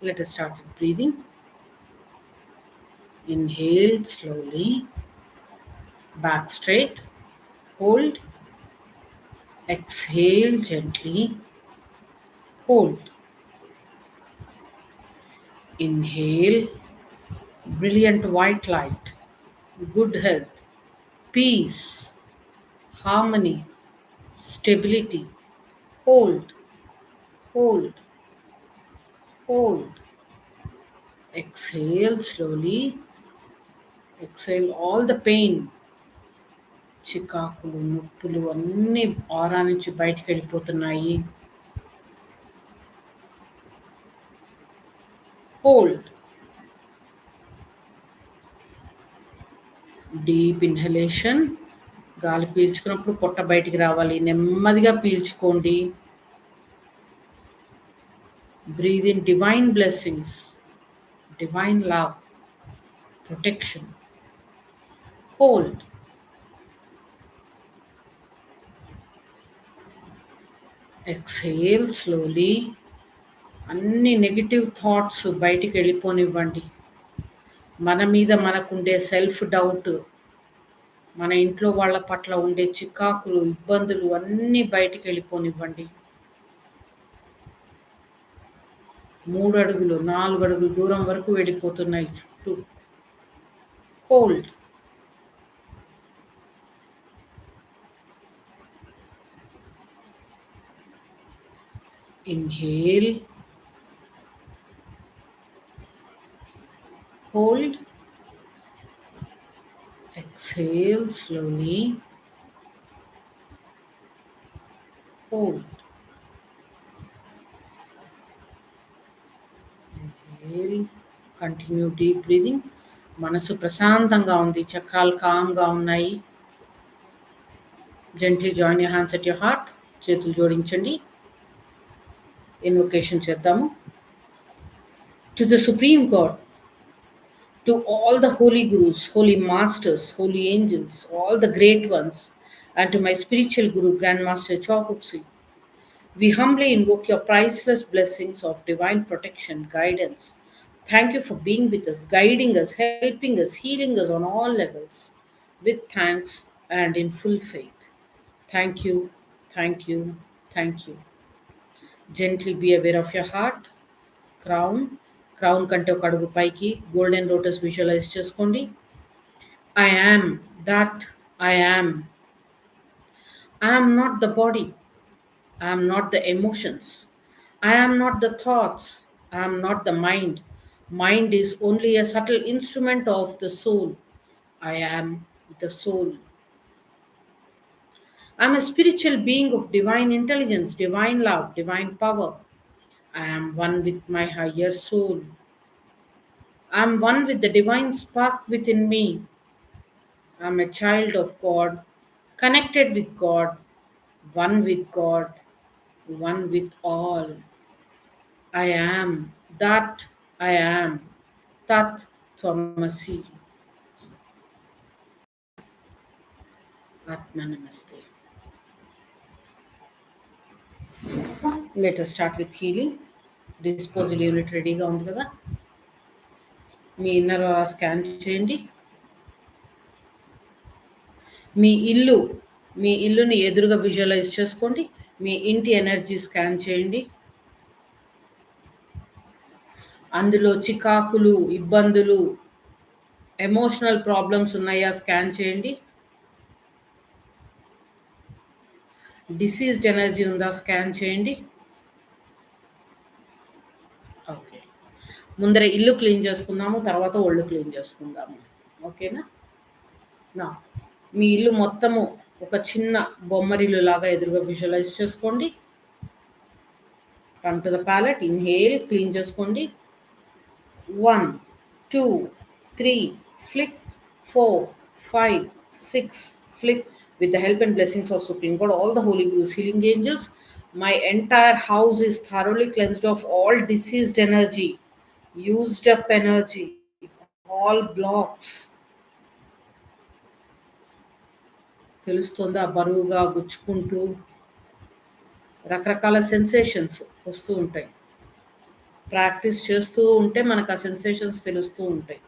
Let us start with breathing. Inhale slowly, back straight, hold. Exhale gently, hold. Inhale, brilliant white light, good health, peace, harmony, stability. Hold, hold, hold. Exhale slowly. Exhale all the pain, చికాకులు నొప్పులు అన్నీ ఆరా నుంచి బయటికి వెళ్ళిపోతున్నాయి. Hold. Deep inhalation. గాలి పీల్చుకున్నప్పుడు పొట్ట బయటికి రావాలి. నెమ్మదిగా పీల్చుకోండి. Breathe in divine blessings, divine love, protection. Hold. Exhale slowly. అన్ని నెగిటివ్ థాట్స్ బయటికి వెళ్ళిపోనివ్వండి. మన మీద మనకుండే సెల్ఫ్ డౌట్, మన ఇంట్లో వాళ్ళ పట్ల ఉండే చికాకులు, ఇబ్బందులు అన్నీ బయటికి వెళ్ళిపోనివ్వండి. 3 అడుగులు 4 అడుగులు దూరం వరకు వెళ్ళిపోతున్నాయి చుట్టూ. Hold. Inhale, hold. Exhale slowly. Hold. Inhale. Continue deep breathing. మనసు ప్రశాంతంగా ఉంది. చక్రాలు కామ్గా ఉన్నాయి. Gently join your hands at your heart. చేతులు జోడించండి. ఇన్వొకేషన్ చేద్దాము. To the supreme god, to all the holy gurus, holy masters, holy angels, all the great ones, and to my spiritual guru, Grandmaster Chokupsi, we humbly invoke your priceless blessings of divine protection, guidance. Thank you for being with us, guiding us, helping us, healing us on all levels, with thanks and in full faith. Thank you, thank you, thank you. Gently be aware of your heart, crown. Crown కంటే ఒక అడుగు పైకి golden lotus visualise చేసుకోండి. I am that I am. I am not the body. I am not the emotions. I am not the thoughts. I am not the mind. Mind is only a subtle instrument of the soul. I am the soul. I am a spiritual being of divine intelligence, divine love, divine power. I am one with my higher soul. I am one with the divine spark within me. I am a child of God, connected with God, one with God, one with all. I am that I am. Tat Tvamasi. Atma Namaste. Let us start with healing. Disposal unit రెడీగా ఉంది కదా. మీ inner scan చేయండి. మీ ఇల్లుని ఎదురుగా visualize చేసుకోండి. మీ ఇంటి energy scan చేయండి. అందులో చికాకులు, ఇబ్బందులు, ఎమోషనల్ ప్రాబ్లమ్స్ ఉన్నాయా స్కాన్ చేయండి. డిసీజ్డ్ ఎనర్జీ ఉందా స్కాన్ చేయండి. ఓకే, ముందర ఇల్లు క్లీన్ చేసుకుందాము, తర్వాత ఒళ్ళు క్లీన్ చేసుకుందాము. ఓకేనా? నా మీ ఇల్లు మొత్తము ఒక చిన్న బొమ్మరిల్లు లాగా ఎదురుగా విజువలైజ్ చేసుకోండి. Come to the palette. Inhale, clean చేసుకోండి. 1, 2, 3, flick, 4, 5, 6, flick. With the help and blessings of Supreme God, all the holy gurus, healing angels, my entire house is thoroughly cleansed of all diseased energy, used up energy, all blocks. తెలుస్తుందా? బరువుగా గుచ్చుకుంటూ రకరకాల sensations వస్తూ ఉంటాయి. Practice చేస్తూ ఉంటే మనకు ఆ sensations తెలుస్తూ ఉంటాయి.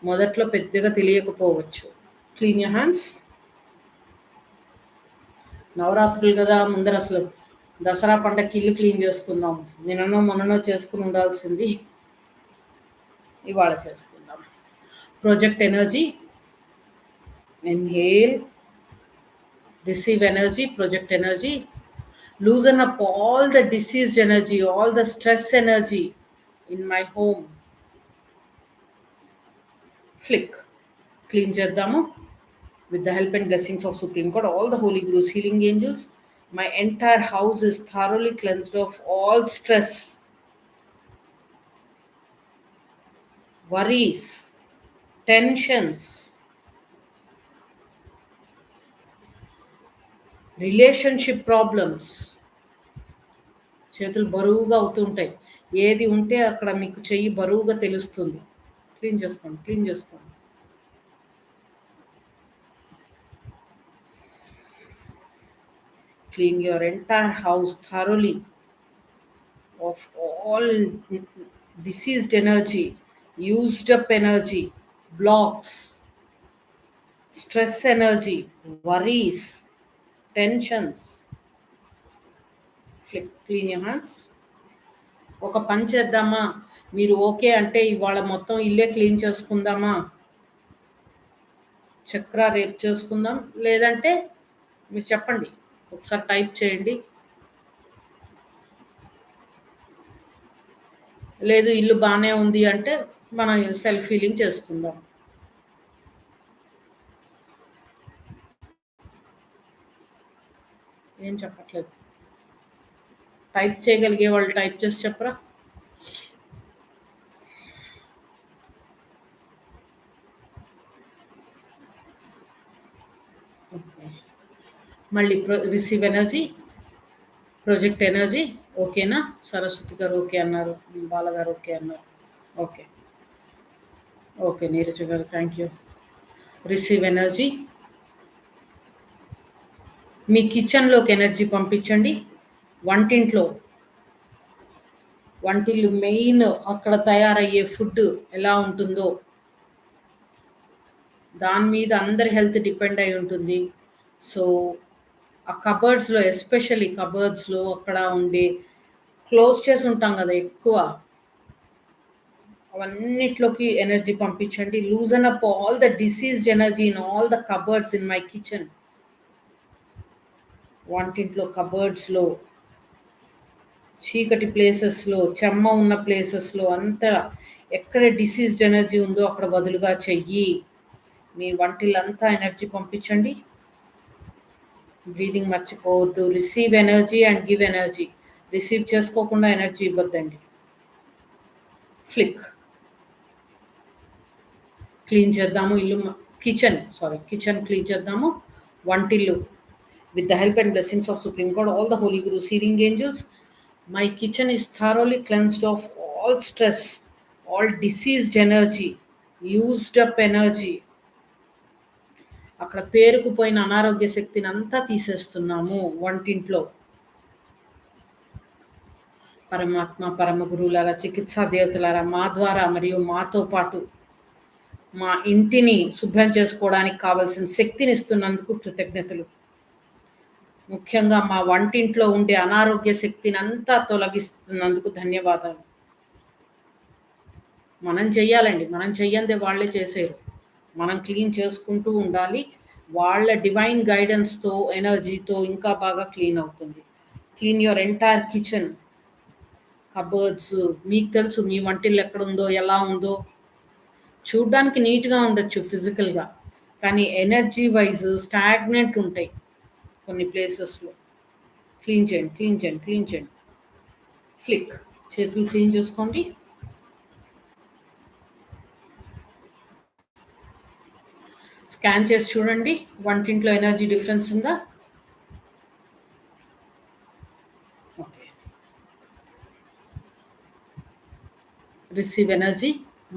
మొదట్లో పెద్దగా తెలియకపోవచ్చు. Clean your hands. నవరాత్రులు కదా, ముందర అసలు దసరా పండగకి ఇల్లు క్లీన్ చేసుకుందాం. నిన్ననో మొన్ననో చేసుకుని ఉండాల్సింది ఇవాళ చేసుకుందాం. Project energy. Inhale, receive energy, project energy, loosen up all the diseased energy, all the stress energy in my home. Flick, clean చేద్దాము. With the help and blessings of Supreme God, all the Holy Gurus, healing angels, my entire house is thoroughly cleansed of all stress, worries, tensions, relationship problems. చేతులు బరువుగా అవుతుంటాయి. ఏది ఉంటే అక్కడ మీకు చెయ్యి బరువుగా తెలుస్తుంది. క్లీన్ చేసుకోండి, క్లీన్ చేసుకోండి. Clean your entire house thoroughly of all diseased energy, used up energy, blocks, stress energy, worries, tensions. Flip, clean your hands. ఒక పని చేద్దామా? మీరు ఓకే అంటే ఇవాళ మొత్తం ఇల్లే క్లీన్ చేసుకుందామా? చక్ర రేపు చేసుకుందాం, లేదంటే మీరు చెప్పండి, ఒకసారి టైప్ చేయండి. లేదు ఇల్లు బాగానే ఉంది అంటే మనం సెల్ఫ్ హీలింగ్ చేసుకుందాం. ఏం చెప్పట్లేదు. టైప్ చేయగలిగే వాళ్ళు టైప్ చేసి చెప్పరా? మళ్ళీ రిసీవ్ ఎనర్జీ, ప్రొజెక్ట్ ఎనర్జీ. ఓకేనా? సరస్వతి గారు ఓకే అన్నారు, బాలగారు ఓకే అన్నారు. ఓకే ఓకే నీరజ గారు థ్యాంక్ యూ. Receive energy. మీ కిచెన్లోకి ఎనర్జీ పంపించండి. వంటిల్లు మెయిన్, అక్కడ తయారయ్యే ఫుడ్ ఎలా ఉంటుందో దాని మీద అందరి హెల్త్ డిపెండ్ అయి ఉంటుంది. సో ఆ కబర్డ్స్లో, ఎస్పెషల్లీ కబర్డ్స్లో అక్కడ ఉండే క్లోజ్ చేసి ఉంటాం కదా ఎక్కువ, అవన్నిట్లోకి ఎనర్జీ పంపించండి. Loosen up all the diseased energy in all the cupboards in my kitchen. వంటింట్లో కబర్డ్స్లో, చీకటి ప్లేసెస్లో, చెమ్మ ఉన్న ప్లేసెస్లో అంతా ఎక్కడ డిసీజ్డ్ ఎనర్జీ ఉందో అక్కడ బదులుగా చెయ్యి. మీ వంటిల్లంతా ఎనర్జీ పంపించండి. బ్రీదింగ్ మర్చిపోవద్దు. Receive energy and give energy. Receive చేసుకోకుండా ఎనర్జీ ఇవ్వద్దండి. ఫ్లిక్, క్లీన్ చేద్దాము ఇల్లు. కిచెన్ క్లీన్ చేద్దాము. వంటిల్లు. With the help and blessings of Supreme God, all the Holy Gurus, healing angels, my kitchen is thoroughly cleansed of all stress, all diseased energy, used up energy. అక్కడ పేరుకుపోయిన అనారోగ్య శక్తిని అంతా తీసేస్తున్నాము వంటింట్లో. పరమాత్మ, పరమ గురువులారా, చికిత్సా దేవతలారా, మా ద్వారా మరియు మాతో పాటు మా ఇంటిని శుభ్రం చేసుకోవడానికి కావలసిన శక్తిని ఇస్తున్నందుకు కృతజ్ఞతలు. ముఖ్యంగా మా వంటింట్లో ఉండే అనారోగ్య శక్తిని అంతా తొలగిస్తున్నందుకు ధన్యవాదాలు. మనం చెయ్యాలండి, మనం చెయ్యందే వాళ్ళే చేసేరు. మనం క్లీన్ చేసుకుంటూ ఉండాలి. వాళ్ళ డివైన్ గైడెన్స్తో, ఎనర్జీతో ఇంకా బాగా క్లీన్ అవుతుంది. Clean your entire kitchen, cupboards. మీకు తెలుసు మీ వంటిల్లు ఎక్కడుందో, ఎలా ఉందో. చూడ్డానికి నీట్గా ఉండొచ్చు ఫిజికల్గా, కానీ ఎనర్జీ వైజ్ స్టాగ్నెంట్ ఉంటాయి కొన్ని ప్లేసెస్లో. క్లీన్ చేయండి. ఫ్లిక్, చేతులు క్లీన్ చేసుకోండి. స్కాన్ చేసి చూడండి వంటింట్లో ఎనర్జీ డిఫరెన్స్ ఉందా. ఓకే. Receive energy.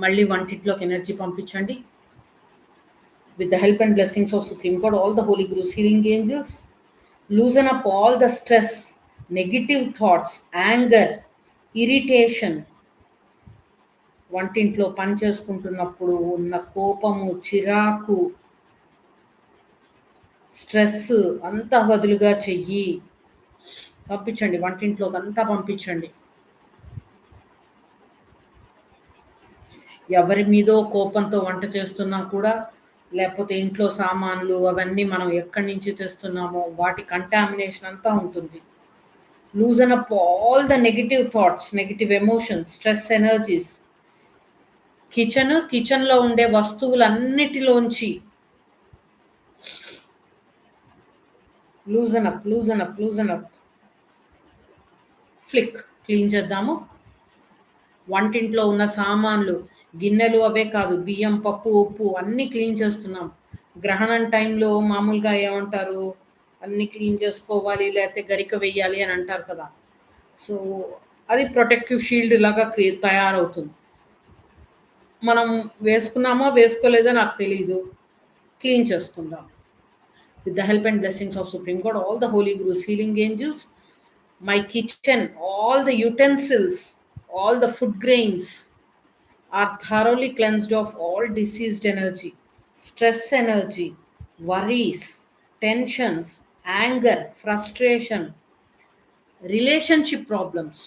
మళ్ళీ వంటింట్లోకి ఎనర్జీ పంపించండి. With the help and blessings of Supreme God, all the Holy Gurus, healing angels, loosen up all the stress, negative thoughts, anger, irritation, వంటింట్లో పని చేసుకుంటున్నప్పుడు ఉన్న కోపము, చిరాకు, స్ట్రెస్ అంతా వదులుగా చెయ్యి. పంపించండి వంటింట్లోకి అంతా పంపించండి. ఎవరి మీదో కోపంతో వంట చేస్తున్నా కూడా, లేకపోతే ఇంట్లో సామాన్లు అవన్నీ మనం ఎక్కడి నుంచి తెస్తున్నామో వాటి కంటామినేషన్ అంతా ఉంటుంది. Loosen up all the negative thoughts, negative emotions, stress energies. కిచెన్లో ఉండే వస్తువులన్నిటిలోంచి లూజన్ అప్. ఫ్లిక్ క్లీన్ చేద్దాము. వంటింట్లో ఉన్న సామాన్లు, గిన్నెలు అవే కాదు, బియ్యం, పప్పు, ఉప్పు అన్నీ క్లీన్ చేస్తున్నాం. గ్రహణం టైంలో మామూలుగా ఏమంటారు, అన్నీ క్లీన్ చేసుకోవాలి లేకపోతే గరిక వెయ్యాలి అని అంటారు కదా. సో అది ప్రొటెక్టివ్ షీల్డ్ లాగా తయారవుతుంది. మనం వేసుకున్నామో వేసుకోలేదో నాకు తెలీదు, క్లీన్ చేసుకుందాం. With the help and blessings of Supreme God, all the holy gurus, healing angels, my kitchen, all the utensils, all the food grains are thoroughly cleansed of all diseased energy, stress energy, worries, tensions, anger, frustration, relationship problems.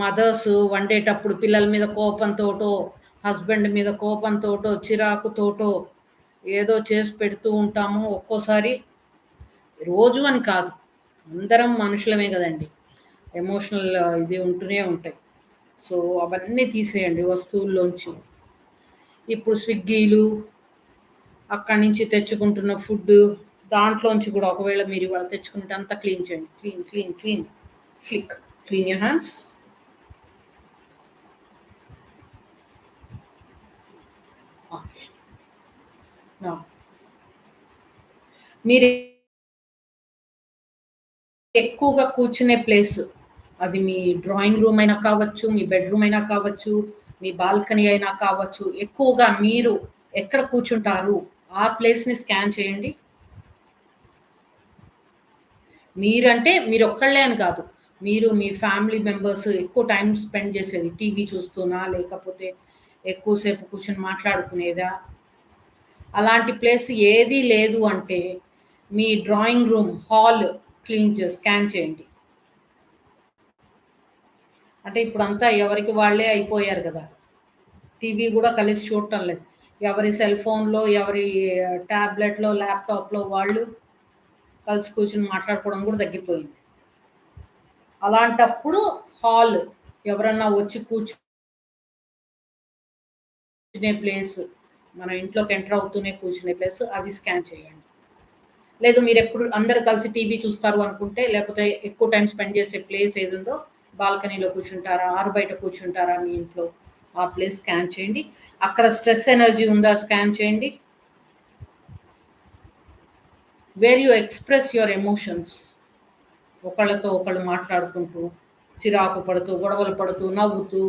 Mothers వండేటప్పుడు పిల్లల మీద కోపంతోటో, husband మీద కోపంతోటో, చిరాకుతోటో ఏదో చేసి పెడుతూ ఉంటాము. ఒక్కోసారి రోజు అని కాదు, అందరం మనుషులమే కదండి, ఎమోషనల్ ఇది ఉంటూనే ఉంటాయి. సో అవన్నీ తీసేయండి వస్తువుల్లోంచి. ఇప్పుడు స్విగ్గీలు, అక్కడి నుంచి తెచ్చుకుంటున్న ఫుడ్, దాంట్లోంచి కూడా ఒకవేళ మీరు ఇవాళ తెచ్చుకుంటే అంతా క్లీన్ చేయండి. Clean clean clean. Flick clean your hands. Okay. నా మీరు ఎక్కువగా కూర్చునే ప్లేస్, అది మీ డ్రాయింగ్ రూమ్ అయినా కావచ్చు, మీ బెడ్రూమ్ అయినా కావచ్చు, మీ బాల్కనీ అయినా కావచ్చు, ఎక్కువగా మీరు ఎక్కడ కూర్చుంటారు ఆ ప్లేస్ని స్కాన్ చేయండి. మీరంటే మీరు ఒక్కళ్ళే అని కాదు, మీరు మీ ఫ్యామిలీ మెంబర్స్ ఎక్కువ టైం స్పెండ్ చేసేది టీవీ చూస్తున్నా, లేకపోతే ఎక్కువసేపు కూర్చొని మాట్లాడుకునేదా, అలాంటి ప్లేస్ ఏదీ లేదు అంటే మీ drawing room hall clean scan చేయండి. అంటే ఇప్పుడంతా ఎవరికి వాళ్ళే అయిపోయారు కదా, టీవీ కూడా కలిసి చూడటం లేదు. ఎవరి సెల్ ఫోన్లో, ఎవరి ట్యాబ్లెట్లో, ల్యాప్టాప్లో వాళ్ళు కలిసి కూర్చుని మాట్లాడుకోవడం కూడా తగ్గిపోయింది. అలాంటప్పుడు హాల్, ఎవరన్నా వచ్చి కూర్చునే ప్లేస్, మన ఇంట్లోకి ఎంటర్ అవుతూనే కూర్చునే ప్లేస్, అది స్కాన్ చేయండి. లేదు మీరు ఎప్పుడు అందరు కలిసి టీవీ చూస్తారు అనుకుంటే, లేకపోతే ఎక్కువ టైం స్పెండ్ చేసే ప్లేస్ ఏది ఉందో, బాల్కనీలో కూర్చుంటారా, ఆరు బయట కూర్చుంటారా మీ ఇంట్లో, ఆ ప్లేస్ స్కాన్ చేయండి. అక్కడ స్ట్రెస్ ఎనర్జీ ఉందా స్కాన్ చేయండి. Where you express your emotions, ఒకళ్ళతో ఒకళ్ళు మాట్లాడుకుంటూ, చిరాకు పడుతూ, గొడవలు పడుతూ, నవ్వుతూ,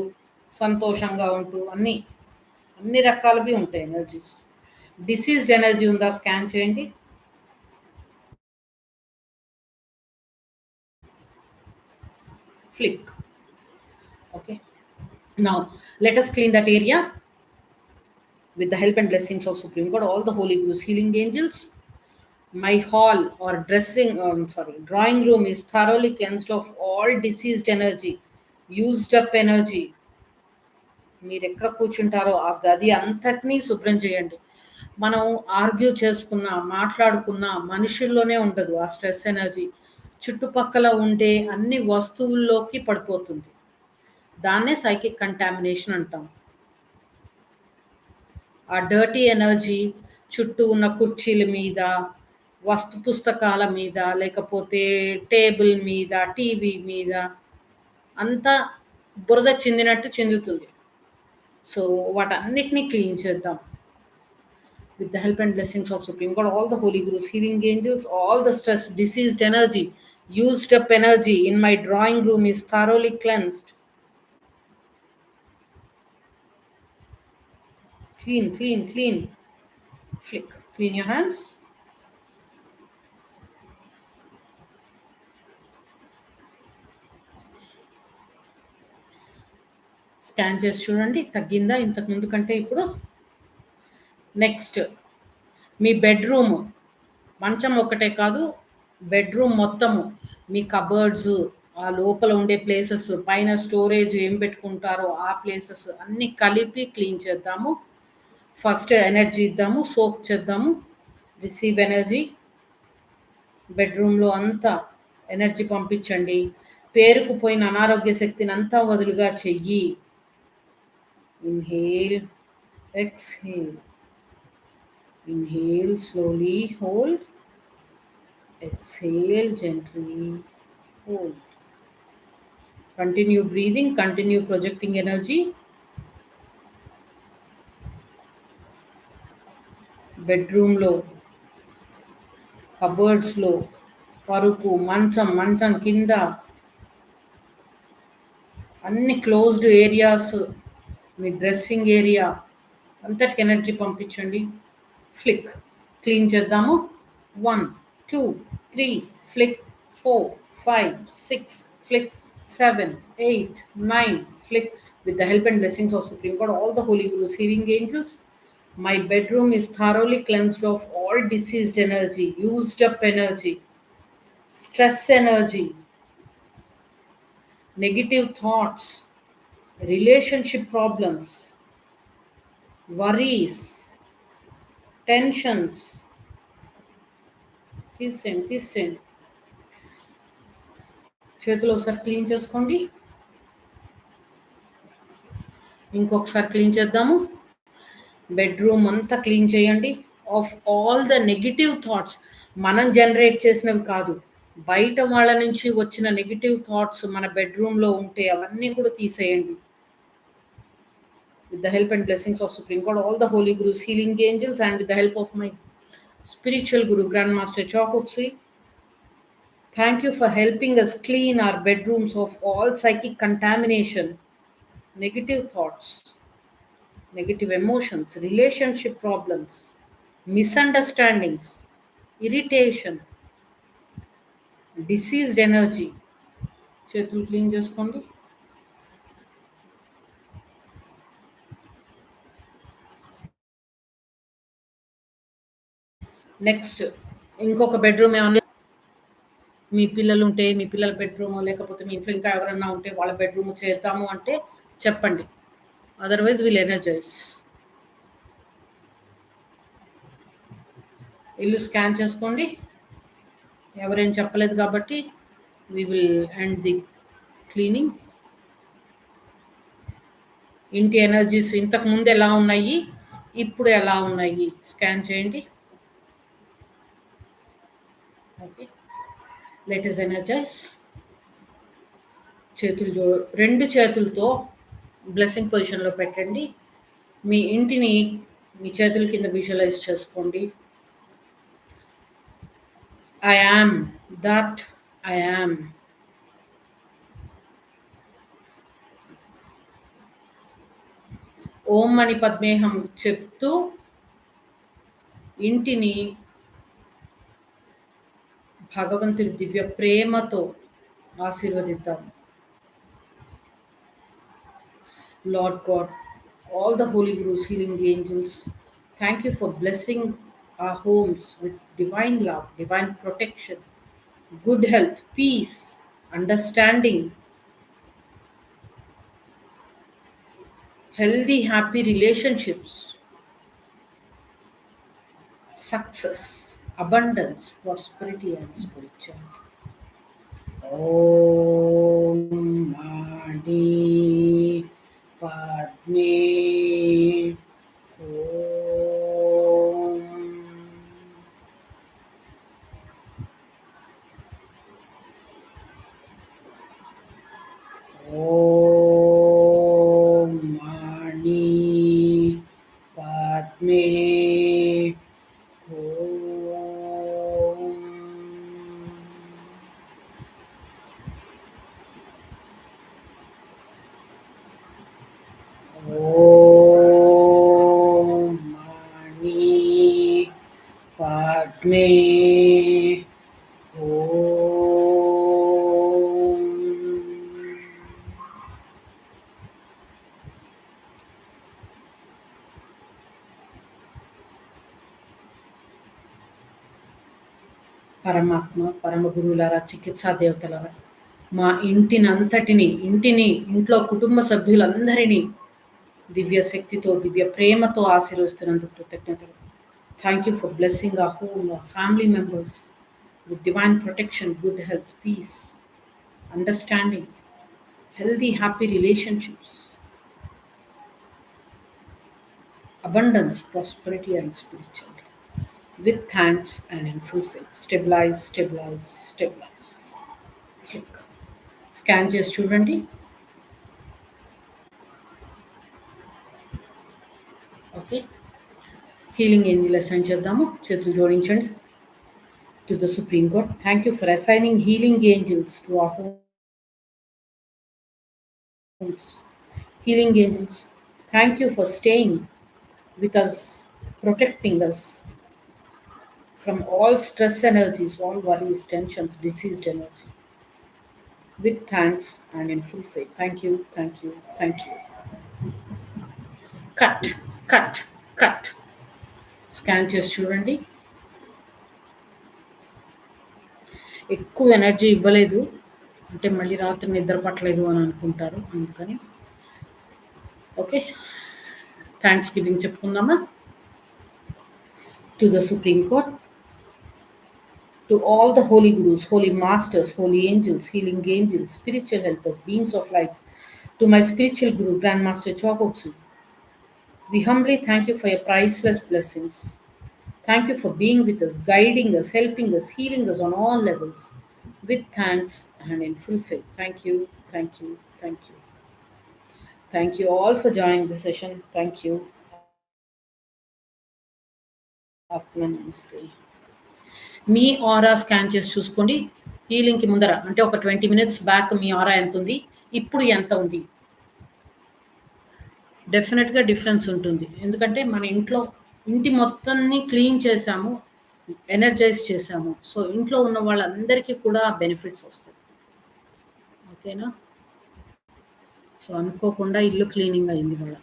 సంతోషంగా ఉంటూ, అన్ని రకాలవి ఉంటాయి ఎనర్జీస్. డిసీజ్డ్ ఎనర్జీ ఉందా స్కాన్ చేయండి. Flick. Okay. Now, let us clean that area with the help and blessings of Supreme God, all the Holy Gurus, healing angels. My hall or drawing room is thoroughly cleansed of all diseased energy, used up energy. మీరు ఎక్కడ కూర్చుంటారో ఆ గది అంతటినీ శుభ్రం చేయండి. మనం argue చేసుకున్నా, మాట్లాడుకున్నా మనుషుల్లోనే ఉండదు ఆ స్ట్రెస్ ఎనర్జీ, చుట్టుపక్కల ఉండే అన్ని వస్తువుల్లోకి పడిపోతుంది. దాన్నే సైకిక్ కంటామినేషన్ అంటాం. ఆ డర్టీ ఎనర్జీ చుట్టూ ఉన్న కుర్చీల మీద, పుస్తకాల మీద, లేకపోతే టేబుల్ మీద, టీవీ మీద అంతా బురద చిందినట్టు చిందుతుంది. సో వాటన్నిటినీ క్లీన్ చేద్దాం. With the help and blessings of Supreme God, all the holy gurus, healing angels, all the stress, diseased energy, used up energy in my drawing room is thoroughly cleansed. Clean, clean, clean. Flick. Clean your hands. Scan చేసి చూడండి తగ్గిందా ఇంతకు ముందు కంటే ఇప్పుడు. Next మీ bedroom, మంచం ఒకటే కాదు, బెడ్రూమ్ మొత్తము, మీ కబర్డ్స్, ఆ లోపల ఉండే ప్లేసెస్, పైన స్టోరేజ్ ఏం పెట్టుకుంటారో ఆ ప్లేసెస్ అన్నీ కలిపి క్లీన్ చేద్దాము. ఫస్ట్ ఎనర్జీ ఇద్దాము, సోక్ చేద్దాము, రిసీవ్ ఎనర్జీ. బెడ్రూమ్లో అంతా ఎనర్జీ పంపించండి. పేరుకుపోయిన అనారోగ్య శక్తిని అంతా వదులుగా చెయ్యి. Inhale, exhale. Inhale slowly, hold. Exhale gently, hold. Continue breathing, continue projecting energy. Bedroom లో, కబర్డ్స్ లో, పరుపు, మంచం, మంచం కింద అన్ని క్లోజ్డ్ ఏరియాస్, మీ డ్రెస్సింగ్ ఏరియా అంతటికి ఎనర్జీ పంపించండి. ఫ్లిక్ క్లీన్ చేద్దాము. 1 2 3 flick, 4 5 6 flick, 7 8 9 flick. With the help and blessings of Supreme God, all the holy gurus, healing angels, my bedroom is thoroughly cleansed of all diseased energy, used up energy, stress energy, negative thoughts, relationship problems, worries, tensions తీసేయండి. చేతులు ఒకసారి clean చేసుకోండి, ఇంకొకసారి clean చేద్దాము. Bedroom అంతా clean చేయండి of all the negative thoughts. మనం generate చేసినవి కాదు, బయట వాళ్ళ నుంచి వచ్చిన నెగిటివ్ థాట్స్ మన బెడ్రూమ్లో ఉంటే అవన్నీ కూడా తీసేయండి. With the help and blessings of Supreme God, all the holy gurus, healing angels, and with the help of my spiritual guru, Grandmaster Chokutsui, thank you for helping us clean our bedrooms of all psychic contamination, negative thoughts, negative emotions, relationship problems, misunderstandings, irritation, diseased energy. చేతులు clean చేసుకోండి. Next ఇంకొక bedroom ఏమన్నా మీ పిల్లలు ఉంటే మీ పిల్లల bedroom, లేకపోతే మీ ఇంట్లో ఇంకా ఎవరన్నా ఉంటే వాళ్ళ బెడ్రూమ్ చేద్దాము అంటే చెప్పండి. Otherwise will energize. ఇల్లు స్కాన్ చేసుకోండి. ఎవరేం చెప్పలేదు కాబట్టి we will end the cleaning. ఇంటి ఎనర్జీస్ ఇంతకు ముందు ఎలా ఉన్నాయి, ఇప్పుడు ఎలా ఉన్నాయి స్కాన్ చేయండి. Okay, let us energize. చేతులు రెండు చేతులతో బ్లెస్సింగ్ పొజిషన్లో పెట్టండి. మీ ఇంటిని మీ చేతుల కింద విజువలైజ్ చేసుకోండి. I am that I am. ఓం మణి పద్మేహం చెప్తూ ఇంటిని భగవంతుడి దివ్య ప్రేమతో ఆశీర్వదిద్దాం. Lord God, all the holy gurus, healing angels, thank you for blessing our homes with divine love, divine protection, good health, peace, understanding, healthy, happy relationships, success, abundance, prosperity, and spirituality. Om Mani Padme Om. Om Mani Padme Om. Om Mani Padme Om. పరమాత్మ, పరమ గురువులారా, చికిత్సా దేవతలారా, మా ఇంట్లో కుటుంబ సభ్యులందరినీ దివ్య శక్తితో, దివ్య ప్రేమతో ఆశీర్వదిస్తున్నందుకు కృతజ్ఞతలు. Thank you for blessing our home, our family members with divine protection, good health, peace, understanding, healthy, happy relationships, abundance, prosperity, and spirituality. With thanks and in full faith. Stabilize, stabilize, stabilize. Flick. Scan చేసి చూడండి. Okay, healing angel assign చేద్దాము. చేతులు జోడించండి. To the supreme court, thank you for assigning healing angels to our homes. Healing angels, thank you for staying with us, protecting us from all stress energies, all worries, tensions, diseased energy. With thanks and in full faith. Thank you, thank you, thank you. Cut, cut, cut. Scan చేసి చూడండి. ఎక్కువ energy ఇవ్వలేదు అంటే మళ్ళీ రాత్రి నిద్ర పట్టలేదు అని అనుకుంటారు, అందుకని. ఓకే, థ్యాంక్స్ గివింగ్ చెప్పుకుందామా. To the supreme court, to all the holy gurus, holy masters, holy angels, healing angels, spiritual helpers, beings of light, to my spiritual guru, Grandmaster Chokoksu, we humbly thank you for your priceless blessings. Thank you for being with us, guiding us, helping us, healing us on all levels. With thanks and in full faith. Thank you, thank you, thank you. Thank you all for joining the session. Thank you. Atma Namaste. Me aura scan చేసి చూసుకోండి. హీలింగ్కి ముందర అంటే ఒక 20 minutes back మీ ఆరా ఎంత ఉంది, ఇప్పుడు ఎంత ఉంది. డెఫినెట్గా డిఫరెన్స్ ఉంటుంది. ఎందుకంటే మన ఇంటి మొత్తాన్ని క్లీన్ చేసాము, ఎనర్జైజ్ చేసాము. సో ఇంట్లో ఉన్న వాళ్ళందరికీ కూడా బెనిఫిట్స్ వస్తాయి. ఓకేనా? సో అనుకోకుండా ఇల్లు క్లీనింగ్ అయింది కూడా.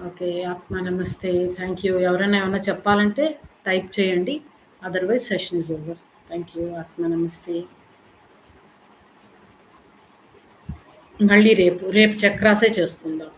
ఓకే, ఆత్మ నమస్తే. Thank you. ఎవరైనా ఏమైనా చెప్పాలంటే టైప్ చేయండి, otherwise session is over. Thank you. ఆత్మ నమస్తే. మళ్ళీ రేపు చక్రాసే చేసుకుందాం.